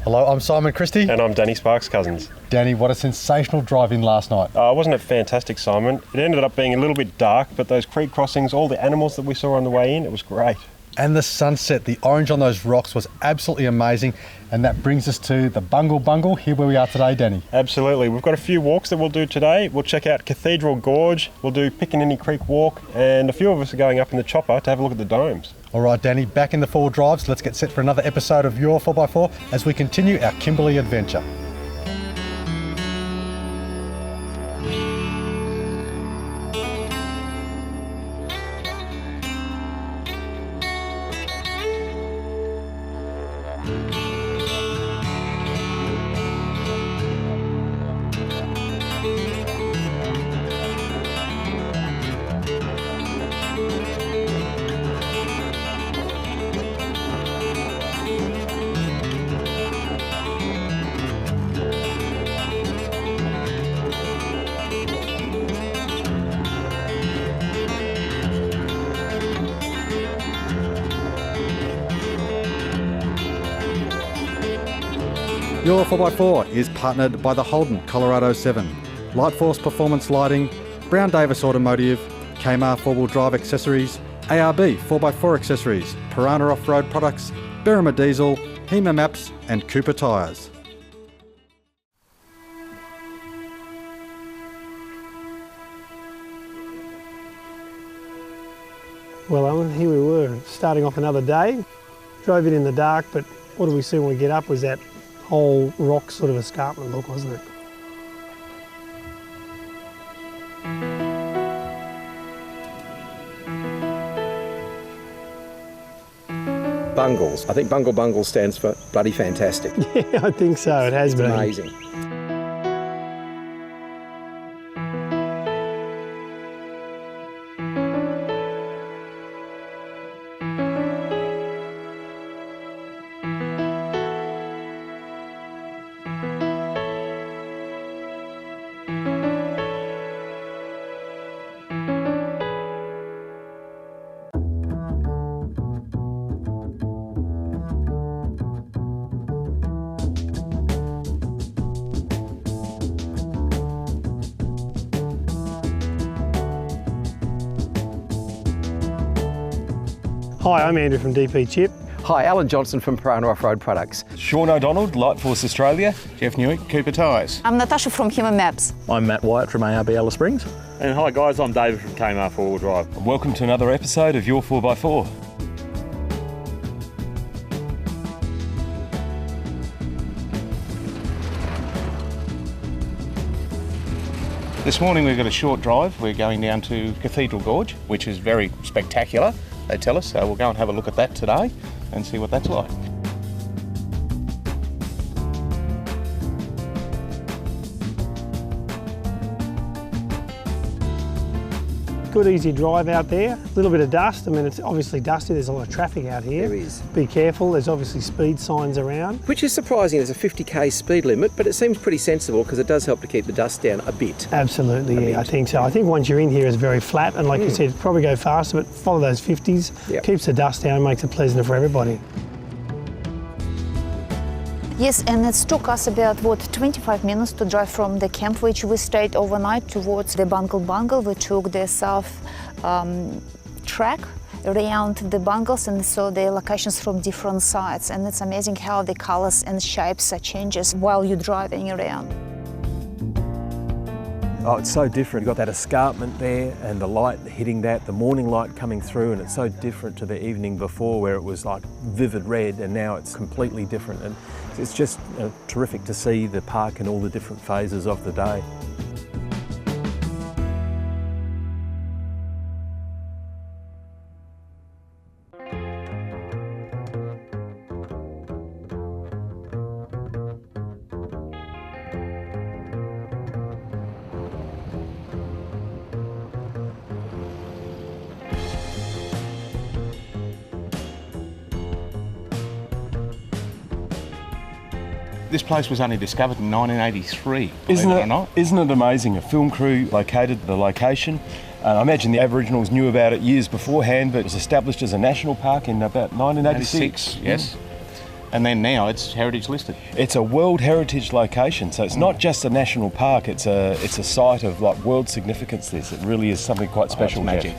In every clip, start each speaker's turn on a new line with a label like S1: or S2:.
S1: Hello, I'm Simon Christie.
S2: And I'm Danny Sparks' cousins.
S1: Danny, what a sensational drive-in last night.
S2: Wasn't it fantastic, Simon? It ended up being a little bit dark, but those creek crossings, all the animals that we saw on the way in, it was great.
S1: And the sunset, the orange on those rocks was absolutely amazing. And that brings us to the Bungle Bungle, here where we are today, Danny.
S2: Absolutely. We've got a few walks that we'll do today. We'll check out Cathedral Gorge, we'll do Pickaninny Creek Walk, and a few of us are going up in the chopper to have a look at the domes.
S1: All right, Danny, back in the four-wheel drives. Let's get set for another episode of Your 4x4 as we continue our Kimberley adventure. Your 4x4 is partnered by the Holden Colorado 7, Lightforce Performance Lighting, Brown Davis Automotive, Kaymar 4-wheel drive accessories, ARB 4x4 accessories, Piranha Off-Road products, Berrima Diesel, Hema Maps and Cooper tyres.
S3: Well, Alan, here we were, starting off another day. Drove it in the dark, but what did we see when we get up was that whole rock sort of escarpment look, wasn't it?
S4: Bungles. I think Bungle Bungle stands for bloody fantastic.
S3: Yeah, I think so. It has been.
S4: Amazing.
S3: Hi, I'm Andrew from DP Chip.
S5: Hi, Alan Johnson from Piranha Off-Road Products.
S6: Sean O'Donnell, Lightforce Australia.
S7: Jeff Newick, Cooper Tyres.
S8: I'm Natasha from Hema Maps.
S9: I'm Matt White from ARB Alice Springs.
S10: And hi guys, I'm David from Kaymar 4-wheel drive.
S6: And welcome to another episode of Your 4x4.
S7: This morning we've got a short drive. We're going down to Cathedral Gorge, which is very spectacular, they tell us. So we'll go and have a look at that today and see what that's like.
S3: Good easy drive out there. A little bit of dust. I mean, it's obviously dusty. There's a lot of traffic out here.
S4: There is.
S3: Be careful. There's obviously speed signs around.
S4: Which is surprising. There's a 50k speed limit, but it seems pretty sensible because it does help to keep the dust down a bit.
S3: Absolutely, yeah, I think so. I think once you're in here, it's very flat, and like you said, probably go faster, but follow those 50s.
S4: Yep.
S3: Keeps the dust down, makes it pleasanter for everybody.
S8: Yes, and it took us about, 25 minutes to drive from the camp which we stayed overnight towards the Bungle Bungle. We took the south track around the Bungles and saw the locations from different sides. And it's amazing how the colors and shapes changes while you're driving around.
S11: Oh, it's so different. You've got that escarpment there and the light hitting that, the morning light coming through, and it's so different to the evening before where it was like vivid red, and now it's completely different. And it's just terrific to see the park in all the different phases of the day.
S7: This place was only discovered in 1983, believe it or not.
S6: Isn't it amazing? A film crew located the location. I imagine the Aboriginals knew about it years beforehand, but it was established as a national park in about 1986.
S7: Yes. and then now it's heritage listed.
S6: It's a World Heritage location, so it's not just a national park, it's a site of like world significance. It really is something quite special.
S7: It's magic.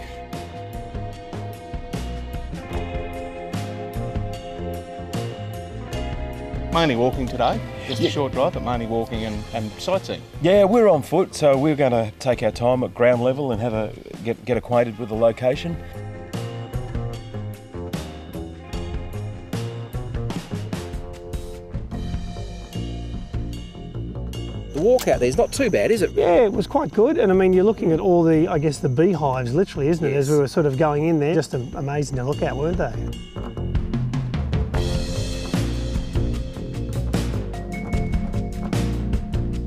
S7: Mainly walking today, just a short drive, but mainly walking and sightseeing.
S6: Yeah, we're on foot, so we're going to take our time at ground level and get acquainted with the location.
S4: The walk out there is not too bad, is it?
S3: Yeah, it was quite good. And I mean, you're looking at all the, I guess, the beehives, literally, isn't it?
S4: Yes.
S3: As we were sort of going in there. Just amazing to look at, weren't they?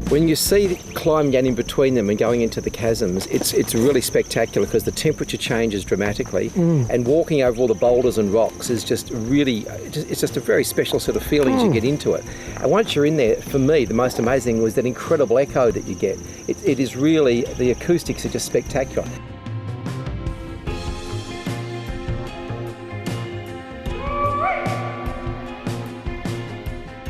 S4: When you see the climb down in between them and going into the chasms, it's really spectacular because the temperature changes dramatically, and walking over all the boulders and rocks is just really, it's just a very special sort of feeling as you get into it. And once you're in there, for me, the most amazing thing was that incredible echo that you get. It is really, the acoustics are just spectacular.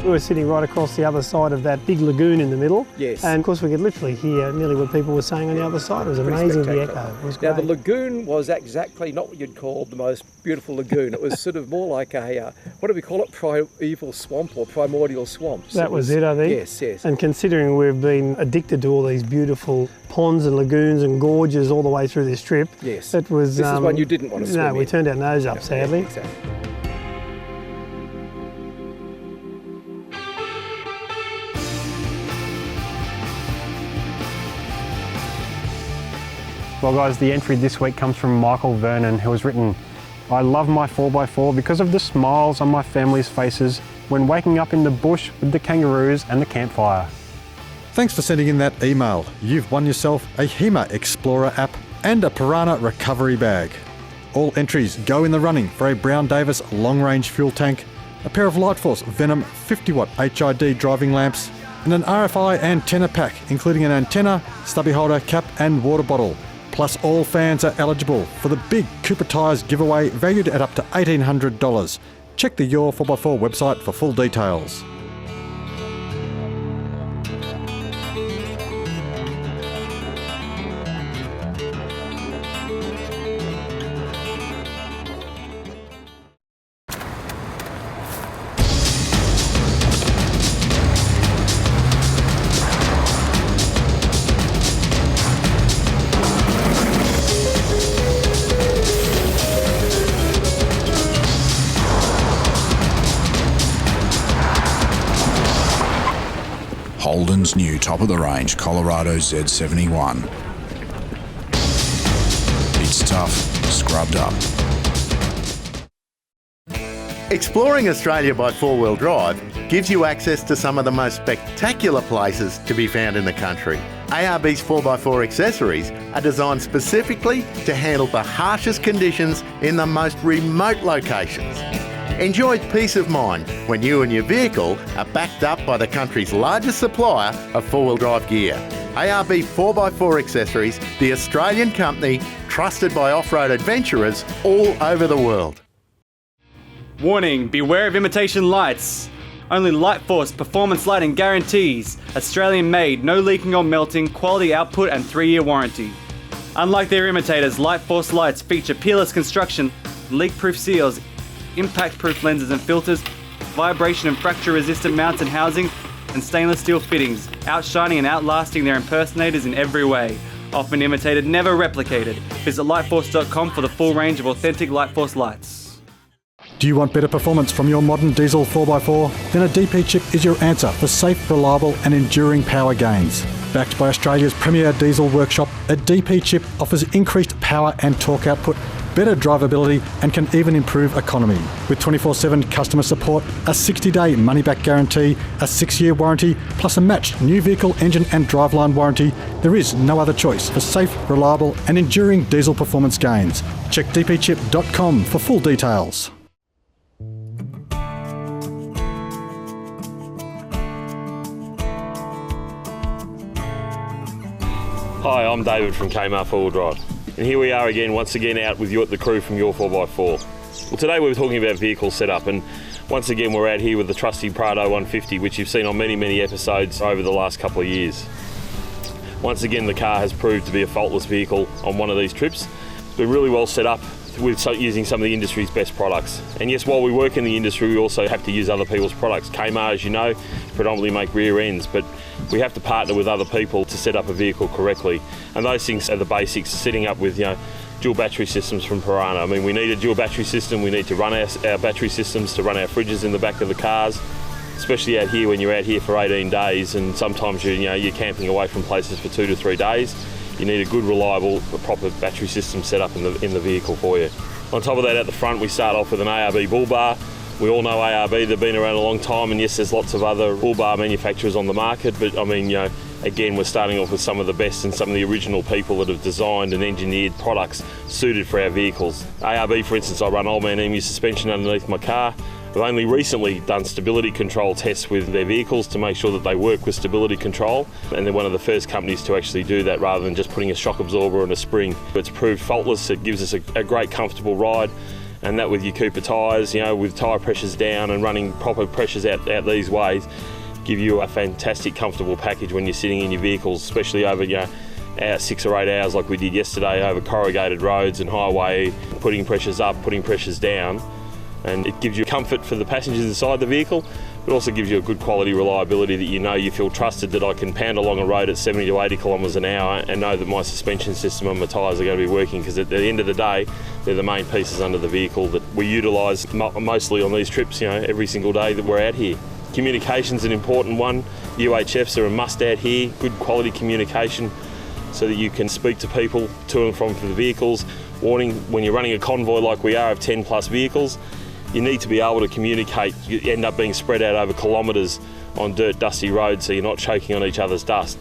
S3: We were sitting right across the other side of that big lagoon in the middle.
S4: Yes.
S3: And of course we could literally hear nearly what people were saying on the other side. It was amazing, the echo. It was great.
S4: Now the lagoon was exactly not what you'd call the most beautiful lagoon. It was sort of more like a, what do we call it, primeval swamp or primordial swamps.
S3: That was it, I think.
S4: Yes, yes.
S3: And considering we've been addicted to all these beautiful ponds and lagoons and gorges all the way through this trip.
S4: Yes.
S3: It was,
S4: this is one you didn't want to swim in.
S3: No, we turned our nose up, sadly.
S4: Yeah, exactly.
S2: Well guys, the entry this week comes from Michael Vernon, who has written, "I love my 4x4 because of the smiles on my family's faces when waking up in the bush with the kangaroos and the campfire."
S1: Thanks for sending in that email. You've won yourself a HEMA Explorer app and a Piranha recovery bag. All entries go in the running for a Brown Davis long-range fuel tank, a pair of Lightforce Venom 50-watt HID driving lamps, and an RFI antenna pack, including an antenna, stubby holder, cap and water bottle. Plus, all fans are eligible for the big Cooper Tyres giveaway valued at up to $1,800. Check the Your4x4 website for full details.
S12: Holden's new top-of-the-range Colorado Z71. It's tough, scrubbed up.
S13: Exploring Australia by four-wheel drive gives you access to some of the most spectacular places to be found in the country. ARB's 4x4 accessories are designed specifically to handle the harshest conditions in the most remote locations. Enjoy peace of mind when you and your vehicle are backed up by the country's largest supplier of four-wheel drive gear. ARB 4x4 Accessories, the Australian company trusted by off-road adventurers all over the world.
S14: Warning, beware of imitation lights. Only Lightforce performance lighting guarantees Australian made, no leaking or melting, quality output and 3-year warranty. Unlike their imitators, Lightforce lights feature peerless construction, leak-proof seals, impact-proof lenses and filters, vibration and fracture-resistant mounts and housing, and stainless steel fittings, outshining and outlasting their impersonators in every way. Often imitated, never replicated. Visit lightforce.com for the full range of authentic Lightforce lights.
S1: Do you want better performance from your modern diesel 4x4? Then a DP chip is your answer for safe, reliable and enduring power gains. Backed by Australia's premier diesel workshop, a DP chip offers increased power and torque output, better drivability and can even improve economy. With 24/7 customer support, a 60-day money-back guarantee, a 6-year warranty, plus a matched new vehicle engine and driveline warranty, there is no other choice for safe, reliable and enduring diesel performance gains. Check dpchip.com for full details.
S10: Hi, I'm David from Kaymar 4 Drive, and here we are again, once again out with the crew from Your4x4. Well, today we were talking about vehicle setup, and Once again, we're out here with the trusty Prado 150, which you've seen on many episodes over the last couple of years. Once again, the car has proved to be a faultless vehicle on one of these trips. It's been really well set up with using some of the industry's best products. And yes, while we work in the industry, we also have to use other people's products. Kaymar, as you know, predominantly make rear ends, but we have to partner with other people to set up a vehicle correctly. And those things are the basics, setting up with, dual battery systems from Piranha. I mean, we need a dual battery system. We need to run our battery systems to run our fridges in the back of the cars, especially out here when you're out here for 18 days and sometimes you're camping away from places for 2 to 3 days. You need a good, reliable, proper battery system set up in the vehicle for you. On top of that, at the front, we start off with an ARB bull bar. We all know ARB, they've been around a long time, and yes, there's lots of other bull bar manufacturers on the market, but I mean, again, we're starting off with some of the best and some of the original people that have designed and engineered products suited for our vehicles. ARB, for instance, I run Old Man Emu suspension underneath my car. I've only recently done stability control tests with their vehicles to make sure that they work with stability control, and they're one of the first companies to actually do that rather than just putting a shock absorber and a spring. It's proved faultless, it gives us a great comfortable ride, and that with your Cooper tyres, with tyre pressures down and running proper pressures out these ways, give you a fantastic comfortable package when you're sitting in your vehicles, especially over 6 or 8 hours like we did yesterday over corrugated roads and highway, putting pressures up, putting pressures down. And it gives you comfort for the passengers inside the vehicle, but also gives you a good quality reliability that you feel trusted that I can pound along a road at 70 to 80 kilometres an hour and know that my suspension system and my tyres are going to be working, because at the end of the day, they're the main pieces under the vehicle that we utilise mostly on these trips, every single day that we're out here. Communication's an important one. UHFs are a must out here, good quality communication so that you can speak to people to and from the vehicles. Warning, when you're running a convoy like we are of 10 plus vehicles, you need to be able to communicate. You end up being spread out over kilometres on dirt, dusty roads, so you're not choking on each other's dust.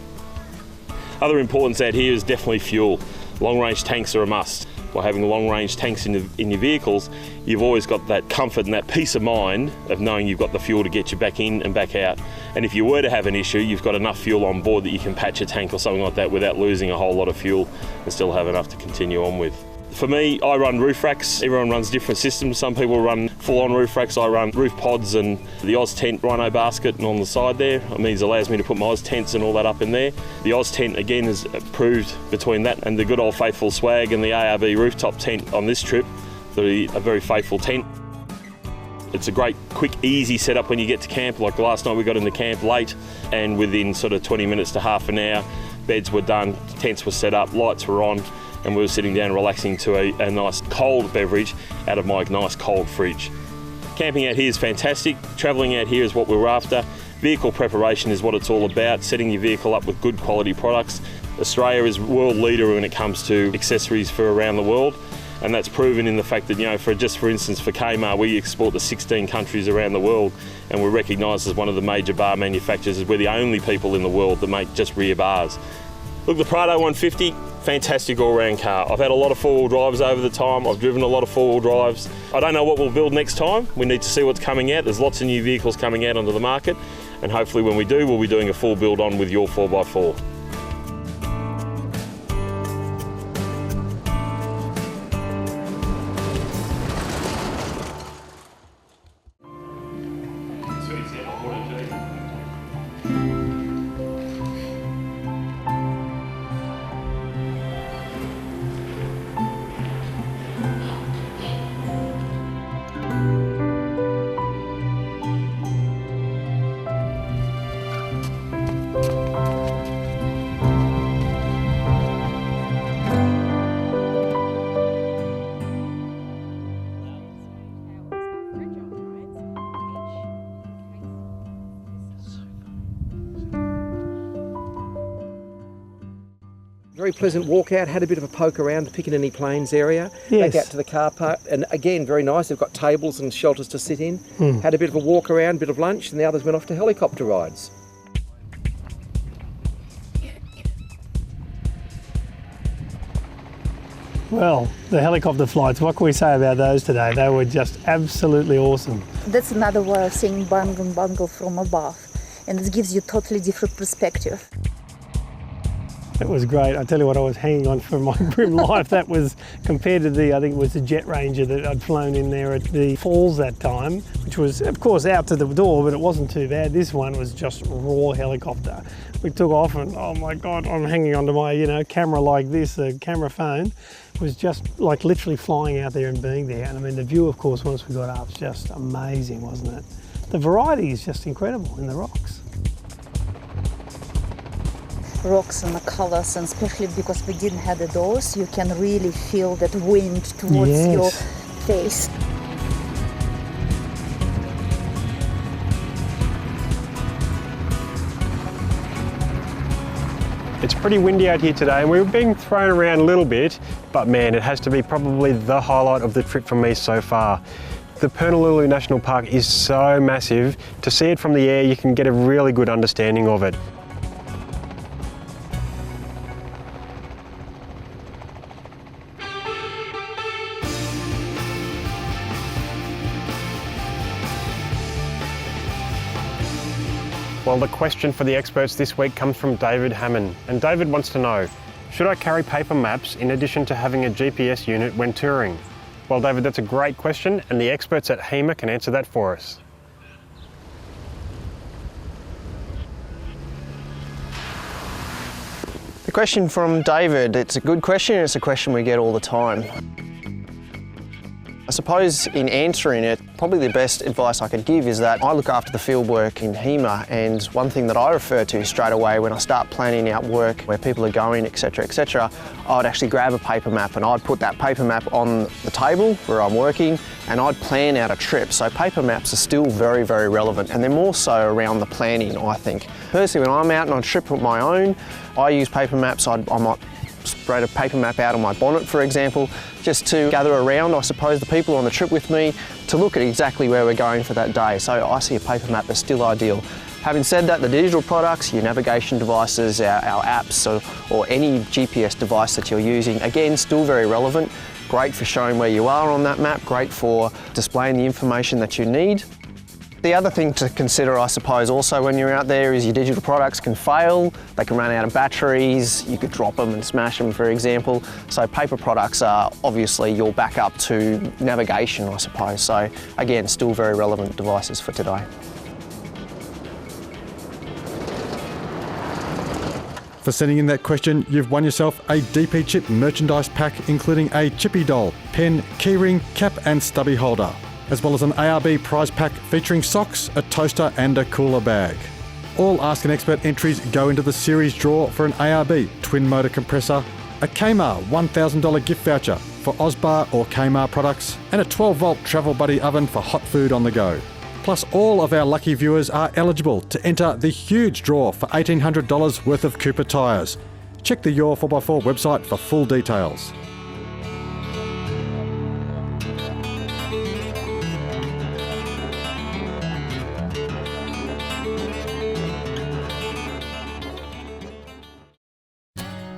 S10: Other importance out here is definitely fuel. Long-range tanks are a must. By having long-range tanks in your vehicles, you've always got that comfort and that peace of mind of knowing you've got the fuel to get you back in and back out. And if you were to have an issue, you've got enough fuel on board that you can patch a tank or something like that without losing a whole lot of fuel and still have enough to continue on with. For me, I run roof racks. Everyone runs different systems. Some people run full-on roof racks. I run roof pods and the Oz tent rhino basket and on the side there. It means it allows me to put my Oz tents and all that up in there. The Oz tent, again, has proved between that and the good old faithful swag and the ARB rooftop tent on this trip, a very faithful tent. It's a great, quick, easy setup when you get to camp. Like last night we got into camp late and within sort of 20 minutes to half an hour, beds were done, tents were set up, lights were on, and we were sitting down relaxing to a nice cold beverage out of my nice cold fridge. Camping out here is fantastic. Travelling out here is what we're after. Vehicle preparation is what it's all about, setting your vehicle up with good quality products. Australia is world leader when it comes to accessories for around the world, and that's proven in the fact that, for instance, for Kaymar, we export to 16 countries around the world, and we're recognised as one of the major bar manufacturers. We're the only people in the world that make just rear bars. Look, the Prado 150, fantastic all-round car. I've had a lot of four-wheel drives over the time. I've driven a lot of four-wheel drives. I don't know what we'll build next time. We need to see what's coming out. There's lots of new vehicles coming out onto the market, and hopefully when we do, we'll be doing a full build on with Your4x4.
S4: Very pleasant walk out, had a bit of a poke around the Piccaninny Plains area,
S3: Yes.
S4: back out to the car park, and again, very nice, they've got tables and shelters to sit in. Had a bit of a walk around, bit of lunch, and the others went off to helicopter rides.
S3: Well, the helicopter flights, what can we say about those today? They were just absolutely awesome.
S8: That's another way of seeing Bungle Bungle from above, and it gives you totally different perspective.
S3: It was great. I tell you what, I was hanging on for my grim life. That was compared to I think it was the Jet Ranger that I'd flown in there at the falls that time, which was, of course, out to the door, but it wasn't too bad. This one was just raw helicopter. We took off and, oh my God, I'm hanging onto my, camera like this, a camera phone. It was just like literally flying out there and being there. And I mean, the view, of course, once we got up, was just amazing, wasn't it? The variety is just incredible in the rocks.
S8: Rocks and the colors, and especially because we didn't have the doors, you can really feel that wind towards your face.
S2: It's pretty windy out here today and we were being thrown around a little bit, but man, it has to be probably the highlight of the trip for me so far. The Purnululu National Park is so massive. To see it from the air, you can get a really good understanding of it. Well, the question for the experts this week comes from David Hammond, and David wants to know, should I carry paper maps in addition to having a GPS unit when touring? Well, David, that's a great question, and the experts at HEMA can answer that for us.
S15: The question from David, it's a good question, and it's a question we get all the time. I suppose in answering it, probably the best advice I could give is that I look after the field work in HEMA, and one thing that I refer to straight away when I start planning out work, where people are going, etc., I'd actually grab a paper map and I'd put that paper map on the table where I'm working and I'd plan out a trip. So paper maps are still very, very relevant, and they're more so around the planning, I think. Personally, when I'm out on a trip with my own, I use paper maps. I might spread a paper map out on my bonnet, for example, just to gather around, I suppose, the people on the trip with me to look at exactly where we're going for that day. So I see a paper map as still ideal. Having said that, the digital products, your navigation devices, our apps, or any GPS device that you're using, again, still very relevant. Great for showing where you are on that map, great for displaying the information that you need. The other thing to consider, I suppose, also when you're out there is your digital products can fail. They can run out of batteries. You could drop them and smash them, for example. So paper products are obviously your backup to navigation, I suppose. So again, still very relevant devices for today.
S1: For sending in that question, you've won yourself a DP Chip merchandise pack including a Chippy doll, pen, keyring, cap and stubby holder, as well as an ARB prize pack featuring socks, a toaster and a cooler bag. All Ask an Expert entries go into the series draw for an ARB twin motor compressor, a Kaymar $1,000 gift voucher for Osbar or Kaymar products, and a 12-volt Travel Buddy oven for hot food on the go. Plus, all of our lucky viewers are eligible to enter the huge draw for $1,800 worth of Cooper tyres. Check the Your4x4 website for full details.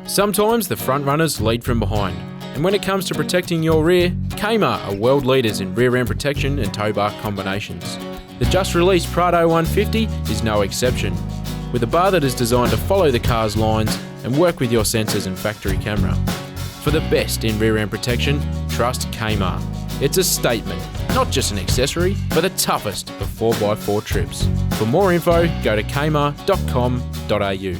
S16: Sometimes the front runners lead from behind, and when it comes to protecting your rear, Kaymar are world leaders in rear end protection and tow bar combinations. The just released Prado 150 is no exception, with a bar that is designed to follow the car's lines and work with your sensors and factory camera. For the best in rear end protection, trust Kaymar. It's a statement, not just an accessory, for the toughest of 4x4 trips. For more info, go to kaymar.com.au.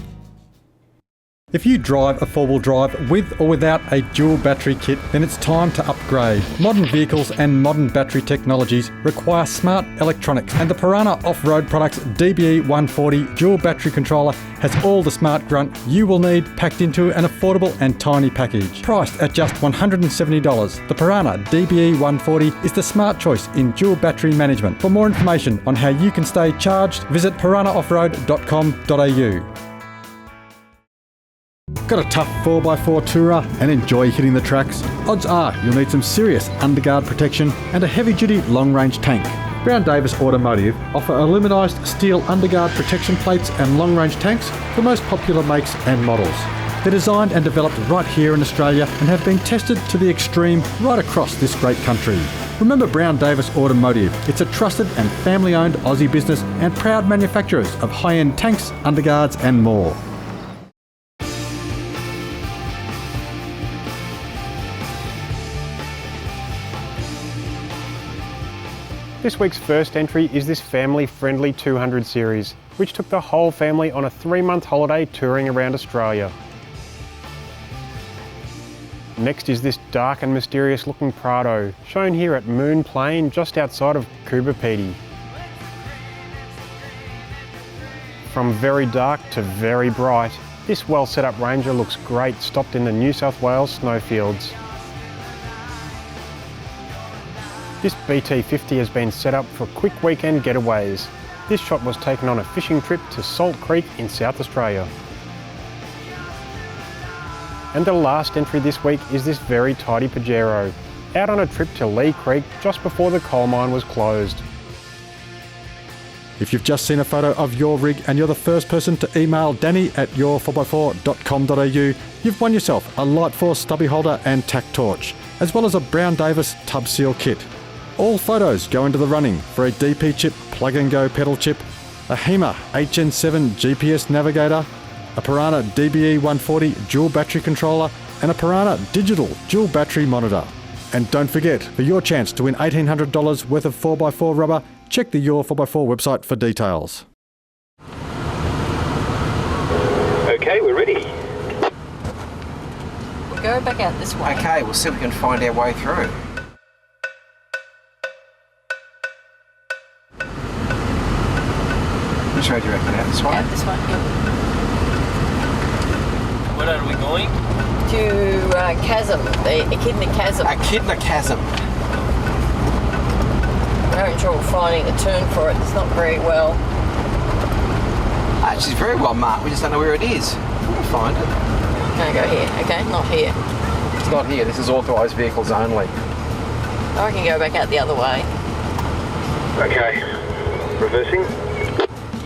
S1: If you drive a four-wheel drive with or without a dual battery kit, then it's time to upgrade. Modern vehicles and modern battery technologies require smart electronics, and the Piranha Off-Road Products DBE 140 dual battery controller has all the smart grunt you will need packed into an affordable and tiny package. Priced at just $170, the Piranha DBE 140 is the smart choice in dual battery management. For more information on how you can stay charged, visit piranhaoffroad.com.au. Got a tough 4x4 tourer and enjoy hitting the tracks? Odds are you'll need some serious underguard protection and a heavy-duty long-range tank. Brown Davis Automotive offer aluminised steel underguard protection plates and long-range tanks for most popular makes and models. They're designed and developed right here in Australia and have been tested to the extreme right across this great country. Remember Brown Davis Automotive. It's a trusted and family-owned Aussie business and proud manufacturers of high-end tanks, underguards and more.
S2: This week's first entry is this family-friendly 200 series, which took the whole family on a 3-month holiday touring around Australia. Next is this dark and mysterious looking Prado, shown here at Moon Plain just outside of Coober. From very dark to very bright, this well set up Ranger looks great stopped in the New South Wales snowfields. This BT50 has been set up for quick weekend getaways. This shot was taken on a fishing trip to Salt Creek in South Australia. And the last entry this week is this very tidy Pajero, out on a trip to Lee Creek just before the coal mine was closed.
S1: If you've just seen a photo of your rig and you're the first person to email Danny at your4x4.com.au, you've won yourself a Lightforce stubby holder and tack torch, as well as a Brown Davis tub seal kit. All photos go into the running for a DP chip plug-and-go pedal chip, a Kaymar HN7 GPS navigator, a Piranha DBE 140 dual battery controller, and a Piranha digital dual battery monitor. And don't forget, for your chance to win $1,800 worth of 4x4 rubber, check the Your4x4 website for details.
S4: Okay, we're ready.
S17: We'll go back out this way.
S4: Okay, we'll see if we can find our way through. Which way do you reckon? Out this way?
S17: Out this way, yeah.
S18: Where are we going?
S17: To Chasm, the Echidna Chasm.
S4: Echidna Chasm.
S17: We're having trouble finding a turn for it. It's not very well.
S4: Actually, it's very well marked. We just don't know where it is. We'll find it.
S17: Can I go here? Okay, not here.
S4: It's not here. This is authorised vehicles only.
S17: I can go back out the other way.
S4: Okay. Reversing.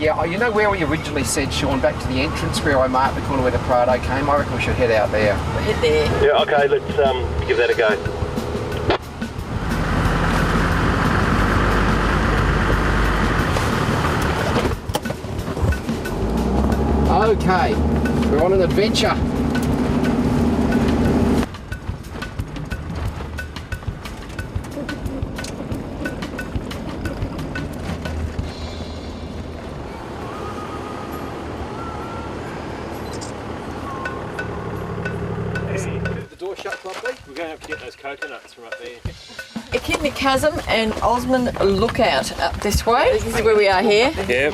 S4: Yeah, you know where we originally said, Sean, back to the entrance where I marked the corner where the Prado came? I reckon we should head out there.
S17: We'll head there.
S18: Yeah, okay, let's give that a go.
S4: Okay, we're on an adventure. The door shut properly?
S18: We're going to have to get those coconuts from up there.
S17: Echidna Chasm and Osmond Lookout up this way. This is where we are here.
S18: Yeah.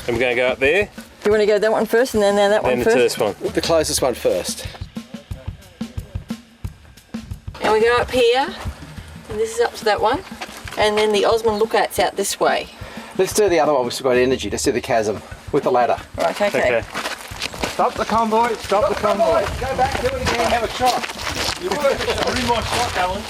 S18: And we're going to go up there.
S17: Do you want to go that one first and then that one
S18: And
S17: first?
S18: to this one.
S4: The closest one first.
S17: And we go up here, and this is up to that one. And then the Osmond Lookout's out this way.
S4: Let's do the other one. We've still got energy. Let's do the chasm with the ladder.
S17: Right, okay.
S7: Stop the convoy, stop the convoy.
S4: Go back, do it again, have a shot.
S18: You work a really nice shot, Alan.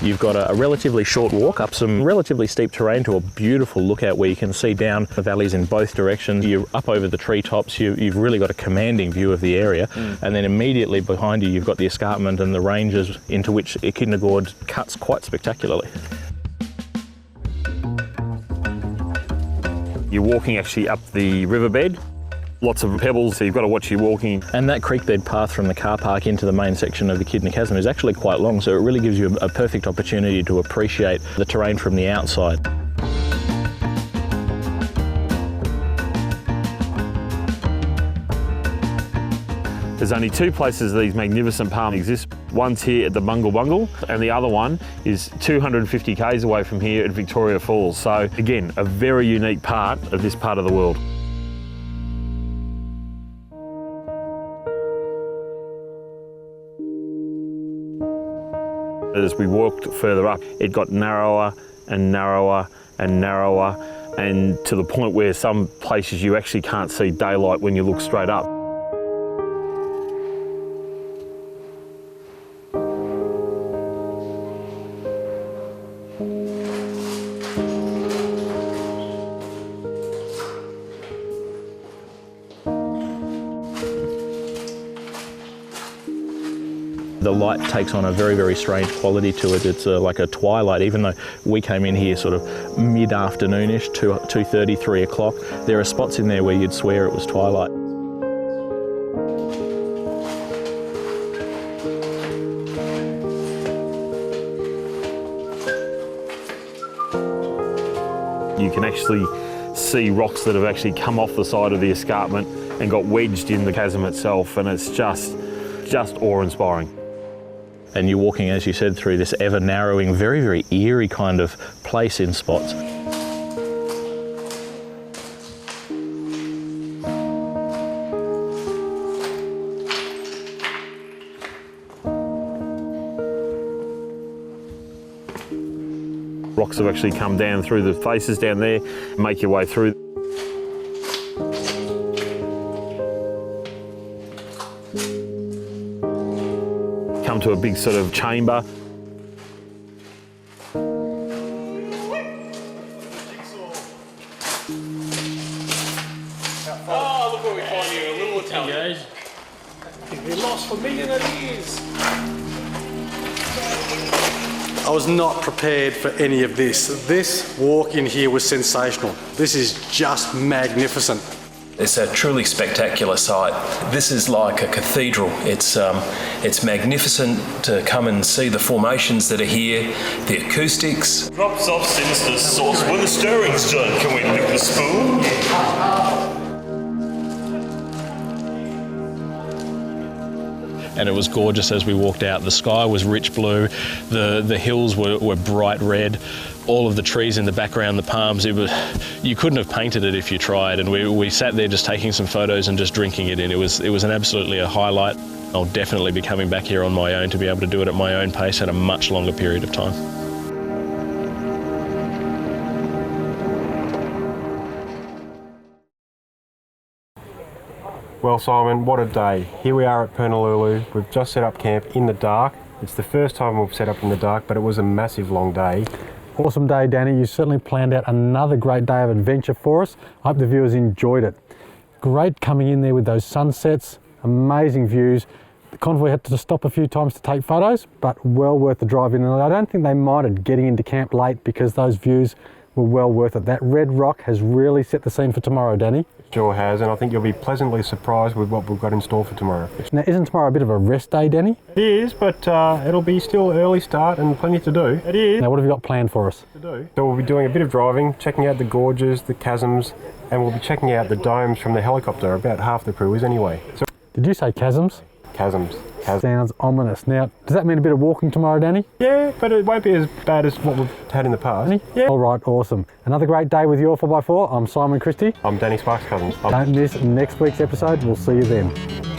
S9: You've got a relatively short walk up some relatively steep terrain to a beautiful lookout where you can see down the valleys in both directions. You're up over the treetops, you've really got a commanding view of the area, and then immediately behind you you've got the escarpment and the ranges into which Echidna Gorge cuts quite spectacularly.
S10: You're walking actually up the riverbed. Lots of pebbles, so you've got to watch your walking.
S9: And that creek bed path from the car park into the main section of the Echidna Chasm is actually quite long, so it really gives you a perfect opportunity to appreciate the terrain from the outside.
S10: There's only two places these magnificent palms exist. One's here at the Bungle Bungle, and the other one is 250 k's away from here at Victoria Falls. So again, a very unique part of this part of the world. As we walked further up, it got narrower and narrower and narrower, and to the point where some places you actually can't see daylight when you look straight up.
S9: The light takes on a very, very strange quality to it. It's like a twilight, even though we came in here sort of mid-afternoonish, 2:30, 3 o'clock. There are spots in there where you'd swear it was twilight.
S10: You can actually see rocks that have actually come off the side of the escarpment and got wedged in the chasm itself, and it's just awe-inspiring.
S9: And you're walking, as you said, through this ever narrowing, very, very eerie kind of place in spots.
S10: Rocks have actually come down through the faces down there, make your way through. Come to a big sort of chamber.
S18: Oh, look what we find here, a little Italian.
S3: You've been lost for millions of years.
S1: I was not prepared for any of this. This walk in here was sensational. This is just magnificent.
S19: It's a truly spectacular site. This is like a cathedral. It's magnificent to come and see the formations that are here, the acoustics.
S10: Drops off sinister sauce when the stirring's done. Can we lick the spoon?
S9: And it was gorgeous as we walked out. The sky was rich blue, the hills were bright red, all of the trees in the background, the palms, you couldn't have painted it if you tried. And we sat there just taking some photos and just drinking it in. It was absolutely a highlight. I'll definitely be coming back here on my own to be able to do it at my own pace at a much longer period of time.
S2: Well, Simon, what a day. Here we are at Purnululu. We've just set up camp in the dark. It's the first time we've set up in the dark, but it was a massive long day.
S1: Awesome day, Danny. You certainly planned out another great day of adventure for us. I hope the viewers enjoyed it. Great coming in there with those sunsets, amazing views. The convoy had to stop a few times to take photos, but well worth the drive in. And I don't think they minded getting into camp late because those views were well worth it. That red rock has really set the scene for tomorrow, Danny.
S2: Sure has, and I think you'll be pleasantly surprised with what we've got in store for tomorrow.
S1: Now, isn't tomorrow a bit of a rest day, Danny?
S2: It is, but it'll be still early start and plenty to do. It is.
S1: Now, what have you got planned for us?
S2: So we'll be doing a bit of driving, checking out the gorges, the chasms, and we'll be checking out the domes from the helicopter. About half the crew is anyway. So
S1: did you say chasms?
S2: Chasms.
S1: Sounds ominous. Now, does that mean a bit of walking tomorrow, Danny?
S2: Yeah, but it won't be as bad as what we've had in the past. Yeah.
S1: All right, awesome. Another great day with your 4x4. I'm Simon Christie.
S2: I'm Danny Sparks' cousin.
S1: Don't miss next week's episode. We'll see you then.